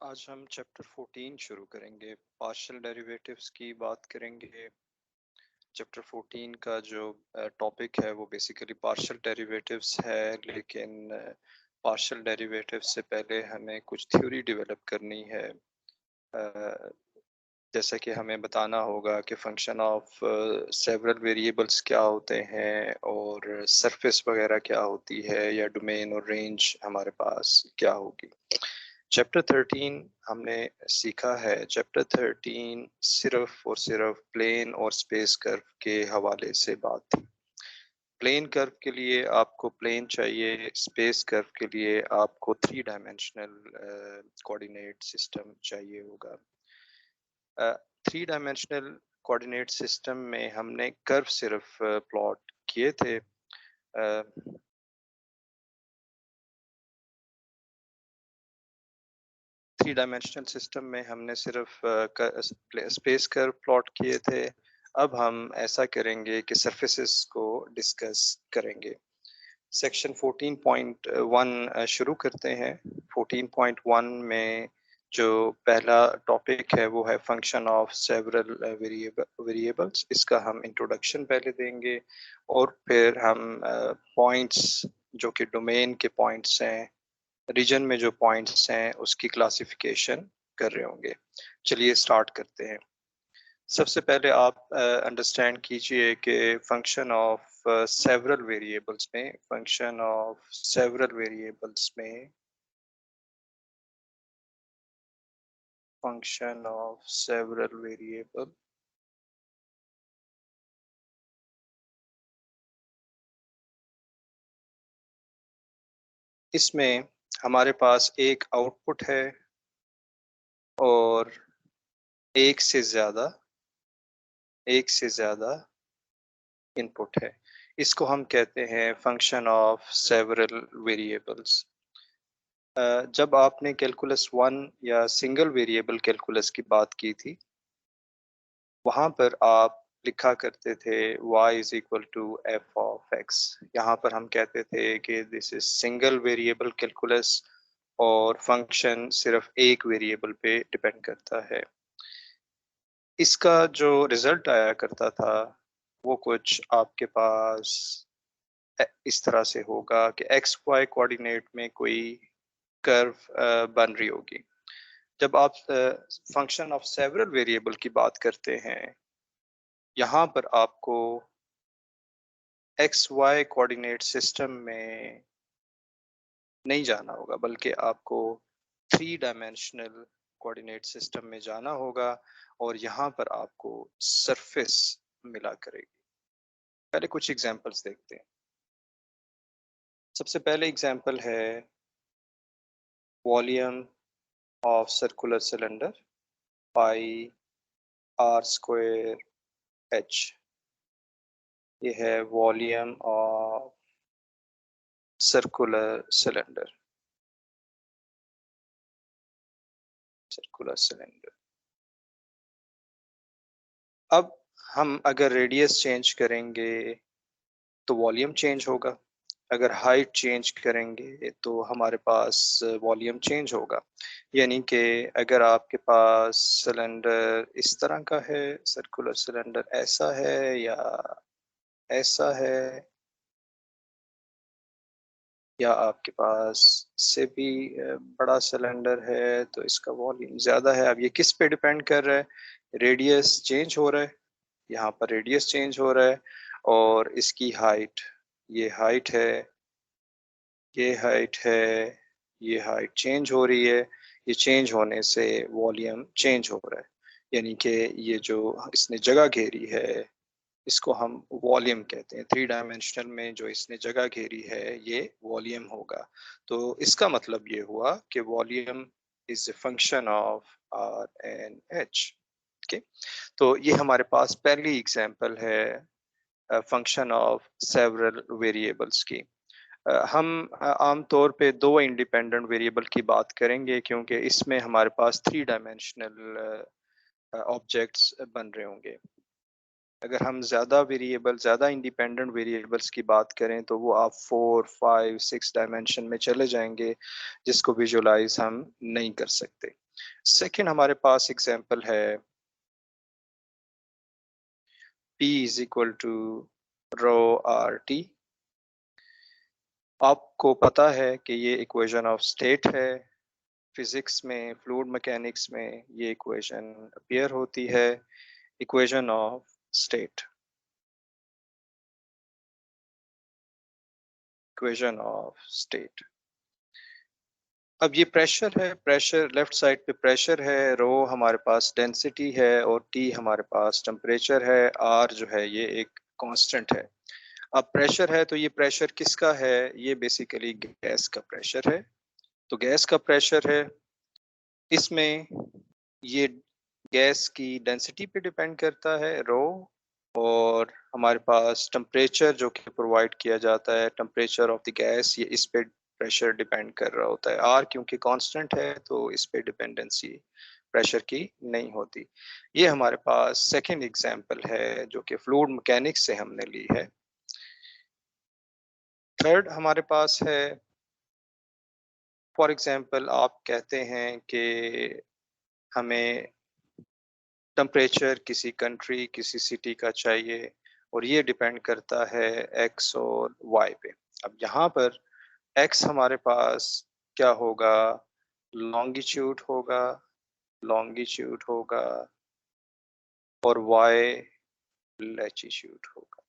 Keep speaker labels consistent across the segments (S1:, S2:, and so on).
S1: आज हम चैप्टर 14 शुरू करेंगे। पार्शियल डेरिवेटिव्स की बात करेंगे। चैप्टर 14 का जो टॉपिक है वो बेसिकली पार्शियल डेरिवेटिव्स है, लेकिन पार्शियल डेरिवेटिव्स से पहले हमें कुछ थ्योरी डेवलप करनी है। अ, जैसा कि हमें बताना होगा कि फंक्शन ऑफ सेवरल वेरिएबल्स क्या होते हैं और सरफेस वगैरह क्या होती है, या डोमेन और रेंज हमारे पास क्या होगी। चैप्टर 13 हमने सीखा है। चैप्टर 13 सिर्फ और सिर्फ प्लेन और स्पेस कर्व के हवाले से बात थी। प्लेन कर्व के लिए आपको प्लेन चाहिए, स्पेस कर्व के लिए आपको 3 डायमेंशनल कोऑर्डिनेट सिस्टम चाहिए होगा। 3 डायमेंशनल कोऑर्डिनेट सिस्टम में हमने कर्व सिर्फ प्लॉट किए थे। थ्री डायमेंशनल सिस्टम में हमने सिर्फ स्पेस कर्व प्लॉट किए थे। अब हम ऐसा करेंगे कि सरफेसेस को डिस्कस करेंगे। सेक्शन 14.1 शुरू करते हैं। 14.1 में जो पहला टॉपिक है वो है फंक्शन ऑफ सेवरल वेरिएबल्स। इसका हम इंट्रोडक्शन पहले देंगे और फिर हम पॉइंट्स जो कि डोमेन के पॉइंट्स हैं, रीजन में जो पॉइंट्स हैं उसकी क्लासिफिकेशन कर रहे होंगे। चलिए स्टार्ट करते हैं। सबसे पहले आप अंडरस्टैंड कीजिए कि फंक्शन ऑफ सेवरल वेरिएबल्स में फंक्शन ऑफ सेवरल वेरिएबल्स में फंक्शन ऑफ सेवरल वेरिएबल इसमें हमारे पास एक आउटपुट है और एक से ज्यादा इनपुट है। इसको हम कहते हैं फंक्शन ऑफ सेवरल वेरिएबल्स। जब आपने कैलकुलस 1 या सिंगल वेरिएबल कैलकुलस की बात की थी, वहां पर आप लिखा करते थे y is equal to F of X. यहाँ पर हम कहते थे कि this is single variable calculus और फंक्शन सिर्फ एक वेरिएबल पे डिपेंड करता है। इसका जो रिजल्ट आया करता था वो कुछ आपके पास इस तरह से होगा कि एक्स वाई कोऑर्डिनेट में कोई कर्व बन रही होगी। जब आप फंक्शन ऑफ सेवरल वेरिएबल की बात करते हैं, यहाँ पर आपको एक्स वाई कोऑर्डिनेट सिस्टम में नहीं जाना होगा, बल्कि आपको 3 डायमेंशनल कोऑर्डिनेट सिस्टम में जाना होगा और यहाँ पर आपको सरफेस मिला करेगी। पहले कुछ एग्जांपल्स देखते हैं। सबसे पहले एग्जांपल है volume of circular cylinder pi R square H. ये है वॉल्यूम ऑफ सर्कुलर सिलेंडर। अब हम अगर रेडियस चेंज करेंगे तो वॉल्यूम चेंज होगा, अगर हाइट चेंज करेंगे तो हमारे पास वॉल्यूम चेंज होगा। यानी कि अगर आपके पास सिलेंडर इस तरह का है, सर्कुलर सिलेंडर ऐसा है या ऐसा है, या आपके पास से भी बड़ा सिलेंडर है, तो इसका वॉल्यूम ज़्यादा है। अब ये किस पे डिपेंड कर रहा है? रेडियस चेंज हो रहा है, यहाँ पर रेडियस चेंज हो रहा है, और इसकी हाइट, ये हाइट है, ये हाइट है, ये हाइट चेंज हो रही है। ये चेंज होने से वॉल्यूम चेंज हो रहा है। यानी कि ये जो इसने जगह घेरी है इसको हम वॉल्यूम कहते हैं। 3 डायमेंशनल में जो इसने जगह घेरी है ये वॉल्यूम होगा। तो इसका मतलब ये हुआ कि volume is a function of R N H. Okay, तो ये हमारे पास पहली एग्जांपल है फंक्शन ऑफ सेवरल वेरिएबल्स की। हम आमतौर पे दो इंडिपेंडेंट वेरिएबल की बात करेंगे क्योंकि इसमें हमारे पास 3 डायमेंशनल ऑब्जेक्ट्स बन रहे होंगे। अगर हम ज़्यादा इंडिपेंडेंट वेरिएबल्स की बात करें तो वो आप 4, 5, 6 डायमेंशन में चले जाएंगे, जिसको विजुलाइज हम नहीं कर सकते। सेकंड हमारे पास एग्जांपल है P is equal to rho RT। आपको पता है कि ये इक्वेशन ऑफ स्टेट है। फिजिक्स में, फ्लूइड मैकेनिक्स में ये इक्वेशन अपीयर होती है, equation of state, equation of state. अब ये प्रेशर है, प्रेशर लेफ्ट साइड पे प्रेशर है, रो हमारे पास डेंसिटी है और टी हमारे पास टेम्परेचर है, आर जो है ये एक कांस्टेंट है। अब प्रेशर है तो ये प्रेशर किसका है? ये बेसिकली गैस का प्रेशर है। तो गैस का प्रेशर है, इसमें ये गैस की डेंसिटी पे डिपेंड करता है रो, और हमारे पास टेम्परेचर जो कि प्रोवाइड किया जाता है, टेम्परेचर ऑफ द गैस, ये इस पे प्रेशर डिपेंड कर रहा होता है। आर क्योंकि कांस्टेंट है तो इस पे डिपेंडेंसी प्रेशर की नहीं होती। ये हमारे पास सेकंड एग्जांपल है जो कि फ्लूइड मैकेनिक्स से हमने ली है। थर्ड हमारे पास है, फॉर एग्जांपल आप कहते हैं कि हमें टेम्परेचर किसी कंट्री, किसी सिटी का चाहिए और ये डिपेंड करता है एक्स और वाई पे। अब यहाँ पर एक्स हमारे पास क्या होगा? लॉन्गिट्यूड होगा, लॉन्गिट्यूड होगा, और वाई लैटिट्यूड होगा,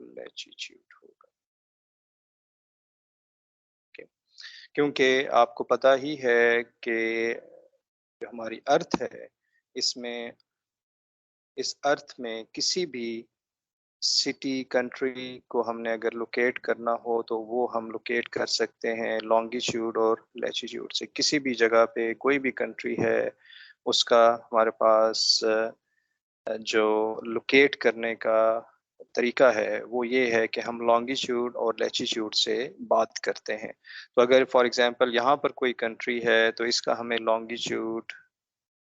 S1: लैटिट्यूड होगा। okay? क्योंकि आपको पता ही है कि जो हमारी अर्थ है, इसमें, इस अर्थ में किसी भी सिटी, कंट्री को हमने अगर लोकेट करना हो तो वो हम लोकेट कर सकते हैं लॉन्गिट्यूड और लैटिट्यूड से। किसी भी जगह पे कोई भी कंट्री है, उसका हमारे पास जो लोकेट करने का तरीका है वो ये है कि हम लॉन्गिट्यूड और लैटिट्यूड से बात करते हैं। तो अगर फॉर एग्जांपल यहाँ पर कोई कंट्री है तो इसका हमें लॉन्गिट्यूड,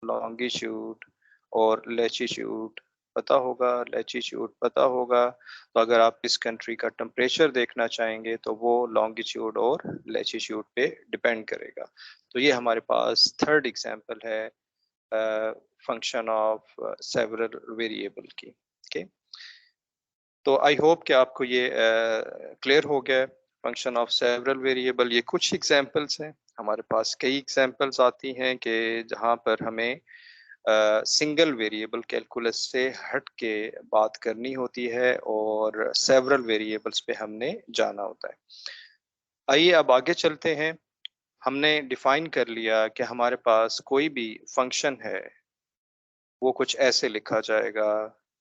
S1: लॉन्गिट्यूड और लैटिट्यूड पता होगा, लैटिट्यूड पता होगा। तो अगर आप इस कंट्री का टेम्परेचर देखना चाहेंगे तो वो लॉन्गिट्यूड और लैटिट्यूड पे डिपेंड करेगा। तो ये हमारे पास थर्ड एग्जांपल है फंक्शन ऑफ सेवरल वेरिएबल की। ओके, तो आई होप कि आपको ये क्लियर हो गया। फंक्शन ऑफ सेवरल वेरिएबल, ये कुछ एग्जांपल्स हैं। हमारे पास कई एग्जांपल्स आती हैं कि जहाँ पर हमें सिंगल वेरिएबल कैलकुलस से हट के बात करनी होती है और सेवरल वेरिएबल्स पे हमने जाना होता है। आइए अब आगे चलते हैं। हमने डिफाइन कर लिया कि हमारे पास कोई भी फंक्शन है, वो कुछ ऐसे लिखा जाएगा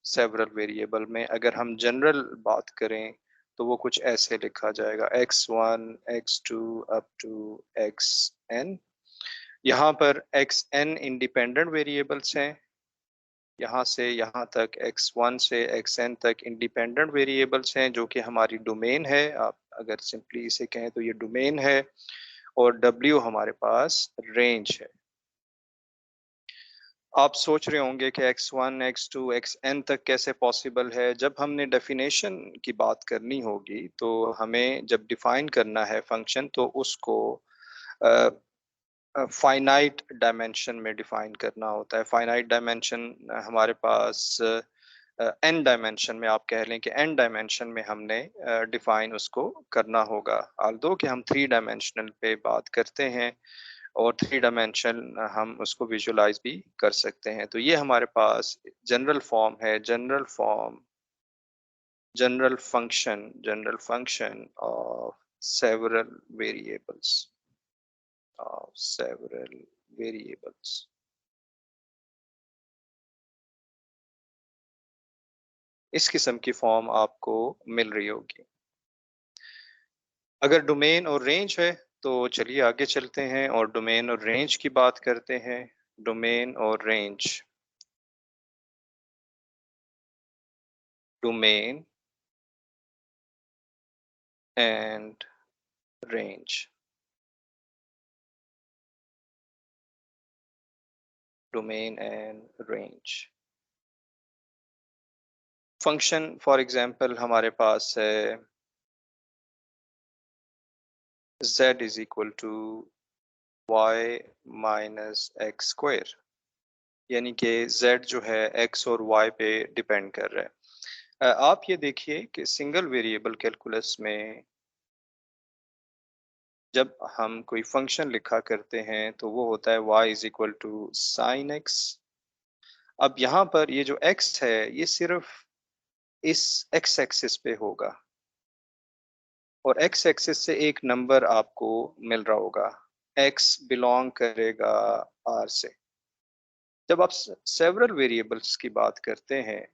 S1: सेवरल वेरिएबल में। अगर हम जनरल बात करें तो वो कुछ ऐसे लिखा जाएगा x1 x2 up to xn। यहाँ पर xn इंडिपेंडेंट वेरिएबल्स हैं, यहाँ से यहाँ तक x1 से xn तक इंडिपेंडेंट वेरिएबल्स हैं जो कि हमारी डोमेन है। आप अगर सिंपली इसे कहें तो ये डोमेन है, और w हमारे पास रेंज है। आप सोच रहे होंगे कि x1 x2 xn तक कैसे पॉसिबल है? जब हमने डेफिनेशन की बात करनी होगी तो हमें जब डिफाइन करना है फंक्शन तो उसको फाइनाइट डायमेंशन में डिफाइन करना होता है। फाइनाइट डायमेंशन हमारे पास एन डायमेंशन में, आप कह लें कि एन डायमेंशन में हमने डिफाइन उसको करना होगा। आल्दो कि हम थ्री डायमेंशनल पे बात करते हैं और थ्री डायमेंशन हम उसको विजुलाइज भी कर सकते हैं। तो ये हमारे पास जनरल फॉर्म है, general form, general function of several variables, of several variables. इस किस्म की फॉर्म आपको मिल रही होगी। अगर डोमेन और रेंज है तो चलिए आगे चलते हैं और डोमेन और रेंज की बात करते हैं। डोमेन और range, domain and range, domain and range. Function for example हमारे पास है z is equal to y minus X square, यानी कि z जो है x और y पे डिपेंड कर रहा है। आप ये देखिए कि सिंगल वेरिएबल कैलकुलस में जब हम कोई फंक्शन लिखा करते हैं तो वो होता है y is equal to sine X. अब यहाँ पर ये जो x है ये सिर्फ इस x एक्सिस पे होगा और x एक्सिस से एक नंबर आपको मिल रहा होगा, x बिलोंग करेगा r से। जब आप सेवरल वेरिएबल्स की बात करते हैं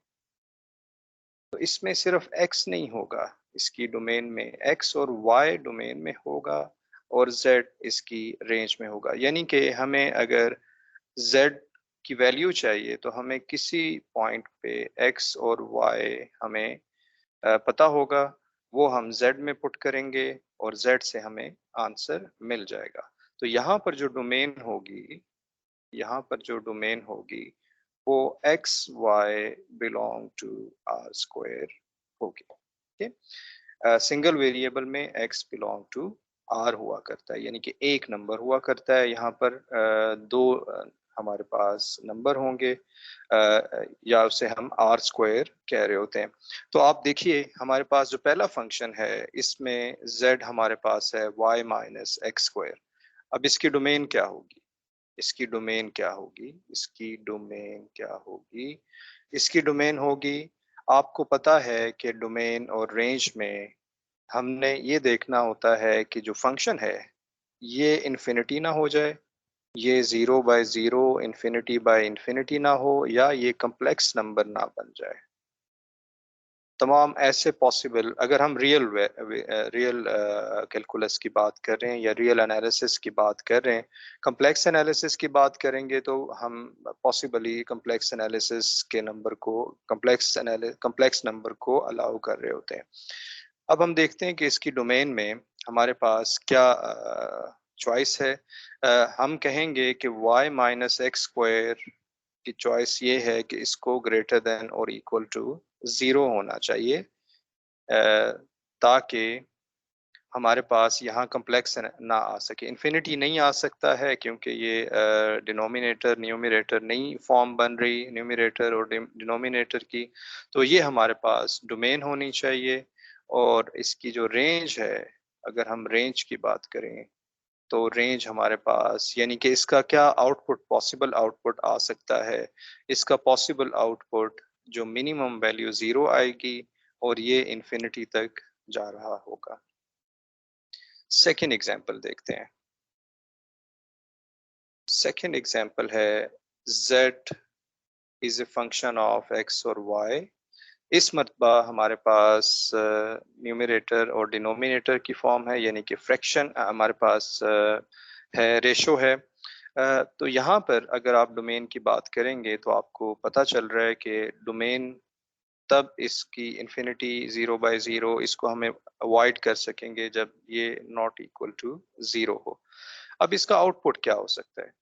S1: तो इसमें सिर्फ x नहीं होगा, इसकी डोमेन में x और y डोमेन में होगा और z इसकी रेंज में होगा। यानी कि हमें अगर z की वैल्यू चाहिए तो हमें किसी पॉइंट पे x और y हमें पता होगा, वो हम z में पुट करेंगे और z से हमें आंसर मिल जाएगा। तो यहाँ पर जो डोमेन होगी वो X Y belong to R square होगी। ठीक, सिंगल वेरिएबल में एक्स बिलोंग टू आर हुआ करता है, यानी कि एक नंबर हुआ करता है। यहाँ पर दो हमारे पास नंबर होंगे या उसे हम आर स्क्वायर कह रहे होते हैं। तो आप देखिए हमारे पास जो पहला फंक्शन है इसमें z हमारे पास है y माइनस एक्स स्क्वायर। अब इसकी डोमेन क्या होगी? इसकी डोमेन क्या होगी? इसकी डोमेन क्या होगी? इसकी डोमेन होगी, आपको पता है कि डोमेन और रेंज में हमने ये देखना होता है कि जो फंक्शन है ये इन्फिनिटी ना हो जाए, ये 0/0 इन्फिनिटी बाय इन्फिनिटी ना हो, या ये कम्प्लेक्स नंबर ना बन जाए। तमाम ऐसे पॉसिबल, अगर हम रियल कैलकुलस की बात कर रहे हैं या रियल एनालिसिस की बात कर रहे हैं, कम्प्लेक्स एनालिसिस की बात करेंगे तो हम पॉसिबली कम्प्लेक्स नंबर को अलाउ कर रहे होते हैं। अब हम देखते हैं कि इसकी डोमेन में हमारे पास क्या चॉइस है। हम कहेंगे कि y माइनस एक्स स्क्वायर की चॉइस ये है कि इसको ग्रेटर देन और इक्वल टू 0 होना चाहिए, ताकि हमारे पास यहाँ कम्प्लेक्स ना आ सके। इन्फिनिटी नहीं आ सकता है क्योंकि ये डिनोमिनेटर न्यूमरेटर नहीं फॉर्म बन रही न्यूमरेटर और डिनोमिनेटर की। तो ये हमारे पास डोमेन होनी चाहिए और इसकी जो रेंज है, अगर हम रेंज की बात करें तो रेंज हमारे पास, यानी कि इसका क्या आउटपुट, पॉसिबल आउटपुट आ सकता है। इसका पॉसिबल आउटपुट जो मिनिमम वैल्यू 0 आएगी और ये इन्फिनिटी तक जा रहा होगा। सेकेंड एग्जाम्पल देखते हैं। सेकेंड एग्जाम्पल है z is a function of x और y। इस मरतबा हमारे पास न्यूमरेटर और डिनोमिनेटर की फॉर्म है, यानी कि फ्रैक्शन हमारे पास है, रेशो है। तो यहाँ पर अगर आप डोमेन की बात करेंगे तो आपको पता चल रहा है कि डोमेन तब इसकी इन्फिनिटी 0/0 इसको हमें अवॉइड कर सकेंगे जब ये नॉट इक्वल टू 0 हो। अब इसका आउटपुट क्या हो सकता है?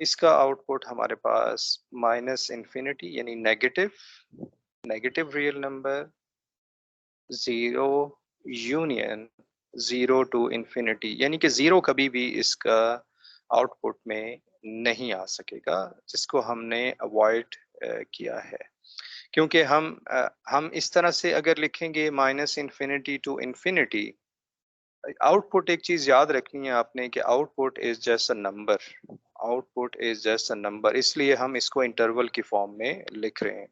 S1: इसका आउटपुट हमारे पास माइनस इन्फिनिटी यानी negative, negative real number, 0 union 0 to infinity, यानी कि 0 कभी भी इसका आउटपुट में नहीं आ सकेगा, जिसको हमने अवॉइड किया है। क्योंकि हम इस तरह से अगर लिखेंगे minus infinity to infinity, output एक चीज याद रखनी है आपने कि output is just a number, output is just a number, इसलिए हम इसको इंटरवल की फॉर्म में लिख रहे हैं।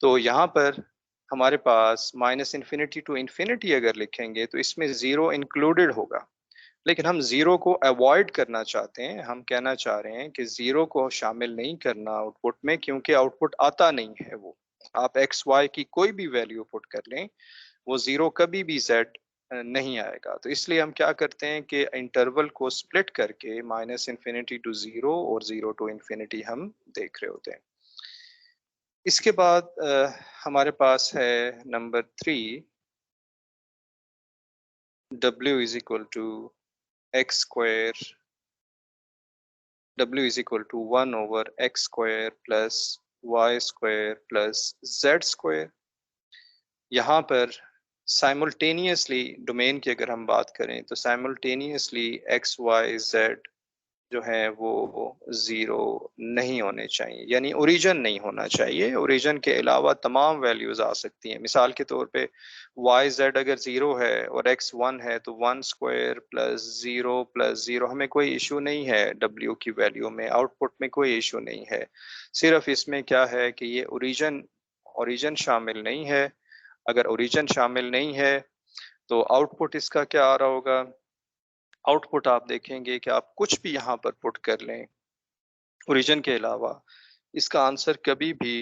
S1: तो यहाँ पर हमारे पास माइनस इन्फिनिटी टू इन्फिनिटी अगर लिखेंगे तो इसमें 0 इंक्लूडेड होगा, लेकिन हम 0 को अवॉइड करना चाहते हैं। हम कहना चाह रहे हैं कि 0 को शामिल नहीं करना आउटपुट में, क्योंकि आउटपुट आता नहीं है वो। आप एक्स वाई की कोई भी वैल्यू पुट कर लें, वो 0 कभी भी जेड नहीं आएगा। तो इसलिए हम क्या करते हैं कि इंटरवल को स्प्लिट करके माइनस इन्फिनिटी टू 0 और 0 टू इन्फिनिटी हम देख रहे होते हैं। इसके बाद हमारे पास है number 3, w is equal to X square, w is equal to 1 over X square plus Y square plus Z square. यहाँ पर साइमल्टेनियसली डोमेन की अगर हम बात करें तो साइमल्टेनियसली एक्स वाई जेड जो है वो 0 नहीं होने चाहिए, यानी ओरिजिन नहीं होना चाहिए। ओरिजिन के अलावा तमाम वैल्यूज़ आ सकती हैं। मिसाल के तौर पे YZ अगर 0 है और X 1 है तो 1 स्क्वायर प्लस 0 हमें कोई इश्यू नहीं है W की वैल्यू में, आउटपुट में कोई इश्यू नहीं है। सिर्फ़ इसमें क्या है कि ये ओरिजिन ओरिजिन शामिल नहीं है। अगर ओरिजिन शामिल नहीं है तो आउटपुट इसका क्या आ रहा होगा? आउटपुट आप देखेंगे कि आप कुछ भी यहाँ पर पुट कर लें ओरिजिन के अलावा, इसका आंसर कभी भी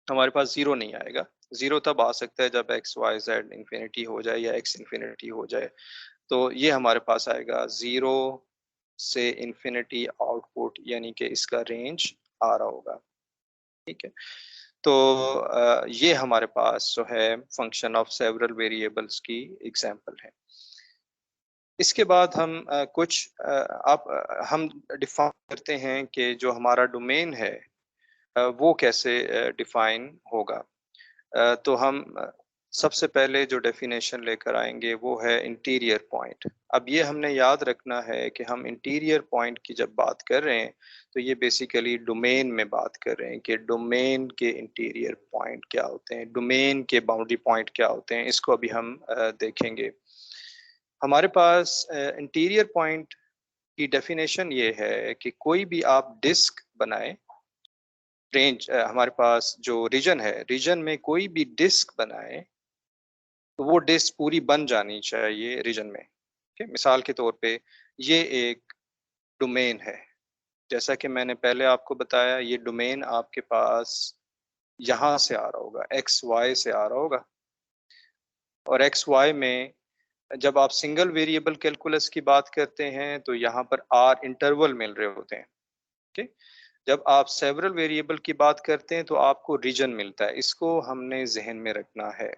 S1: हमारे पास 0 नहीं आएगा। 0 तब आ सकता है जब एक्स, वाई, ज़ेड इन्फिनिटी हो जाए या एक्स इन्फिनिटी हो जाए। तो ये हमारे पास आएगा 0 से इन्फिनिटी आउटपुट, यानी कि इसका रेंज आ रहा होगा। ठीक है? तो ये हमारे पास जो है फंक्शन ऑफ सेवरल वेरिएबल्स की एग्जांपल है। इसके बाद हम हम डिफाइन करते हैं कि जो हमारा डोमेन है वो कैसे डिफाइन होगा। तो हम सबसे पहले जो डेफिनेशन लेकर आएँगे वो है इंटीरियर पॉइंट। अब ये हमने याद रखना है कि हम इंटीरियर पॉइंट की जब बात कर रहे हैं, तो ये बेसिकली डोमेन में बात कर रहे हैं कि डोमेन के इंटीरियर पॉइंट क्या होते हैं, डोमेन के बाउंड्री पॉइंट क्या होते हैं, इसको अभी हम देखेंगे। हमारे पास इंटीरियर पॉइंट की डेफिनेशन ये है कि कोई भी आप डिस्क बनाएँ, हमारे पास जो रीजन है, रीजन में कोई भी डिस्क बनाएँ, तो वो डिस्क पूरी बन जानी चाहिए रीजन में। ठीक है? मिसाल के तौर पे ये एक डोमेन है। जैसा कि मैंने पहले आपको बताया, ये डोमेन आपके पास यहाँ से आ रहा होगा, एक्स, वाई से आ रहा होगा और एक्स, वाई में जब आप सिंगल वेरिएबल कैलकुलस की बात करते हैं, तो यहाँ पर आर इंटरवल मिल रहे होते हैं। ठीक? जब आप सेवरल वेरिएबल की बात करते हैं, तो आपको रीजन मिलता है। इसको हमने ज़हन में रखना है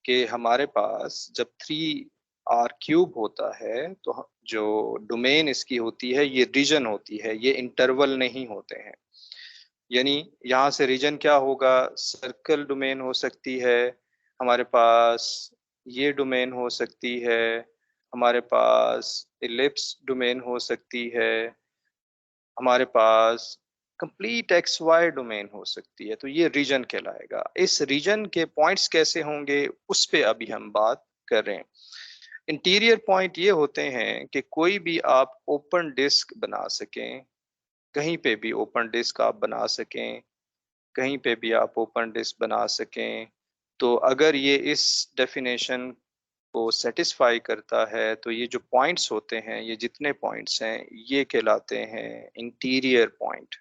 S1: कि हमारे पास जब 3R क्यूब होता है, तो जो डोमेन इसकी होती है, ये रीजन होती है, ये इंटरवल नहीं होते हैं। यानी यहाँ से रीजन क्या होगा? सर्कल डोमेन हो सकती है, हमारे पास ये डोमेन हो सकती है, हमारे पास इलिप्स डोमेन हो सकती है, हमारे पास कंप्लीट एक्स वाई डोमेन हो सकती है, तो ये रीजन कहलाएगा। इस रीजन के पॉइंट्स कैसे होंगे, उस पे अभी हम बात कर रहे हैं। इंटीरियर पॉइंट ये होते हैं कि कोई भी आप ओपन डिस्क बना सकें, कहीं पे भी ओपन डिस्क आप बना सकें, कहीं पे भी आप ओपन डिस्क बना सकें। तो अगर ये इस डेफिनेशन को सैटिस्फाई करता है, तो ये जो पॉइंट्स होते हैं, ये जितने पॉइंट्स हैं, ये कहलाते हैं इंटीरियर पॉइंट।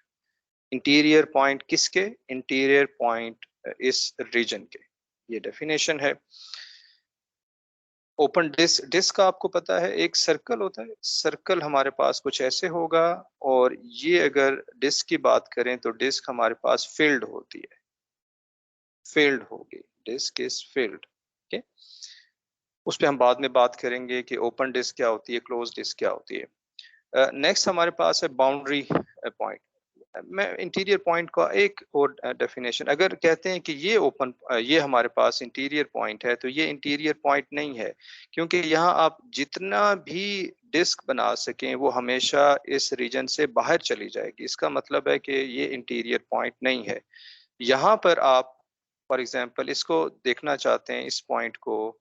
S1: इंटीरियर पॉइंट किसके? इंटीरियर पॉइंट इस रीजन के। ये डेफिनेशन है। ओपन डिस्क डिस्क का आपको पता है एक सर्कल होता है। सर्कल हमारे पास कुछ ऐसे होगा और ये अगर डिस्क की बात करें तो डिस्क हमारे पास फिल्ड होती है। फिल्ड होगी, डिस्क इज फिल्ड। ओके, उस पे हम बाद में बात करेंगे कि ओपन डिस्क क्या होती है, क्लोज डिस्क क्या होती है। नेक्स्ट हमारे पास है बाउंड्री पॉइंट। मैं इंटीरियर पॉइंट का एक और डेफिनेशन अगर कहते हैं कि ये हमारे पास इंटीरियर पॉइंट है, तो ये इंटीरियर पॉइंट नहीं है, क्योंकि यहाँ आप जितना भी डिस्क बना सकें वो हमेशा इस रीजन से बाहर चली जाएगी। इसका मतलब है कि ये इंटीरियर पॉइंट नहीं है। यहाँ पर आप फॉर एग्जांपल इसको देखना चाहते हैं, इस पॉइंट को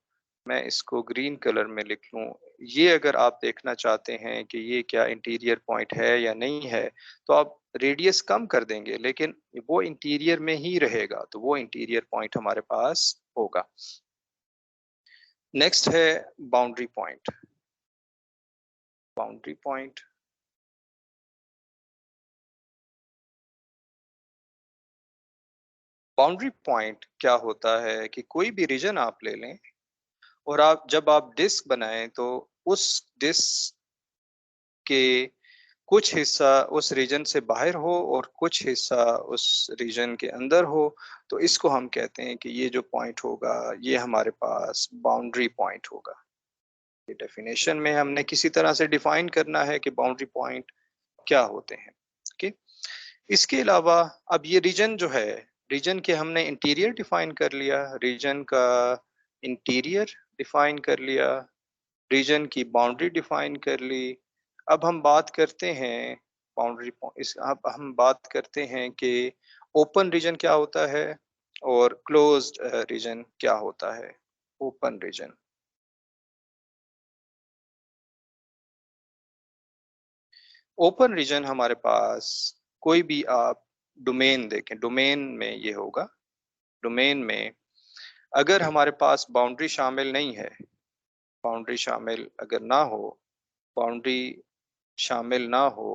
S1: मैं इसको ग्रीन कलर में लिख लूं। ये अगर आप देखना चाहते हैं कि ये क्या इंटीरियर पॉइंट है या नहीं है, तो आप रेडियस कम कर देंगे, लेकिन वो इंटीरियर में ही रहेगा, तो वो इंटीरियर पॉइंट हमारे पास होगा। नेक्स्ट है boundary point. Boundary point boundary point क्या होता है कि कोई भी रीजन आप ले लें और आप जब आप डिस्क बनाएं, तो उस डिस्क के कुछ हिस्सा उस रीजन से बाहर हो और कुछ हिस्सा उस रीजन के अंदर हो, तो इसको हम कहते हैं कि ये जो पॉइंट होगा, ये हमारे पास बाउंड्री पॉइंट होगा। ये डेफिनेशन में हमने किसी तरह से डिफाइन करना है कि बाउंड्री पॉइंट क्या होते हैं। ओके, इसके अलावा अब ये रीजन जो है, रीजन के हमने इंटीरियर डिफाइन कर लिया, रीजन का इंटीरियर डिफाइन कर लिया, रीजन की बाउंड्री डिफाइन कर ली। अब हम बात करते हैं बाउंड्री इस अब हम बात करते हैं कि ओपन रीजन क्या होता है और क्लोज्ड रीजन क्या होता है। ओपन रीजन, ओपन रीजन हमारे पास कोई भी आप डोमेन देखें, डोमेन में ये होगा, डोमेन में अगर हमारे पास बाउंड्री शामिल नहीं है, बाउंड्री शामिल अगर ना हो, बाउंड्री शामिल ना हो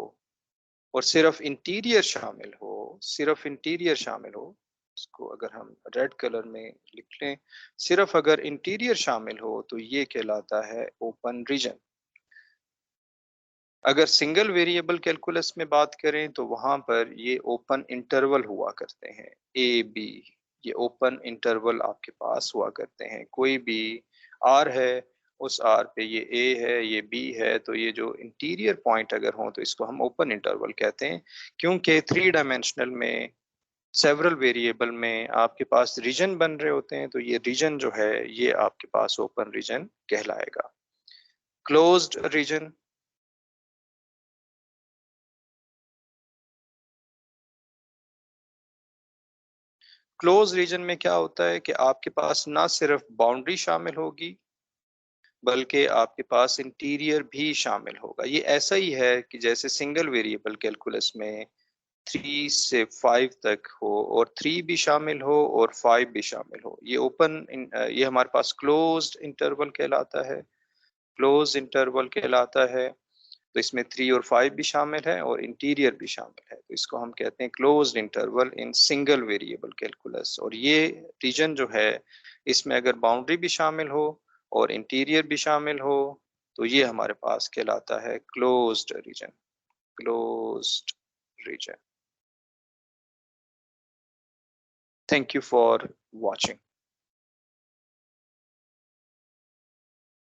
S1: और सिर्फ इंटीरियर शामिल हो, सिर्फ इंटीरियर शामिल हो, इसको अगर हम रेड कलर में लिख लें, सिर्फ अगर इंटीरियर शामिल हो तो ये कहलाता है ओपन रीजन। अगर सिंगल वेरिएबल कैलकुलस में बात करें तो वहां पर ये ओपन इंटरवल हुआ करते हैं, ए बी, ये ओपन इंटरवल आपके पास हुआ करते हैं। कोई भी आर है, उस आर पे ये ए है, ये बी है, तो ये जो इंटीरियर पॉइंट अगर हो तो इसको हम ओपन इंटरवल कहते हैं। क्योंकि थ्री डायमेंशनल में सेवरल वेरिएबल में आपके पास रीजन बन रहे होते हैं, तो ये रीजन जो है ये आपके पास ओपन रीजन कहलाएगा। क्लोज्ड रीजन, क्लोज रीजन में क्या होता है कि आपके पास ना सिर्फ बाउंड्री शामिल होगी बल्कि आपके पास इंटीरियर भी शामिल होगा। ये ऐसा ही है कि जैसे सिंगल वेरिएबल कैलकुलस में 3 से 5 तक हो और 3 भी शामिल हो और 5 भी शामिल हो, ये ये हमारे पास क्लोज्ड इंटरवल कहलाता है, क्लोज इंटरवल कहलाता है। तो इसमें 3 और 5 भी शामिल है और इंटीरियर भी शामिल है, तो इसको हम कहते हैं closed interval in single variable calculus. और ये रीजन जो है इसमें अगर बाउंड्री भी शामिल हो और इंटीरियर भी शामिल हो तो ये हमारे पास कहलाता है closed region, closed region. Thank you for watching.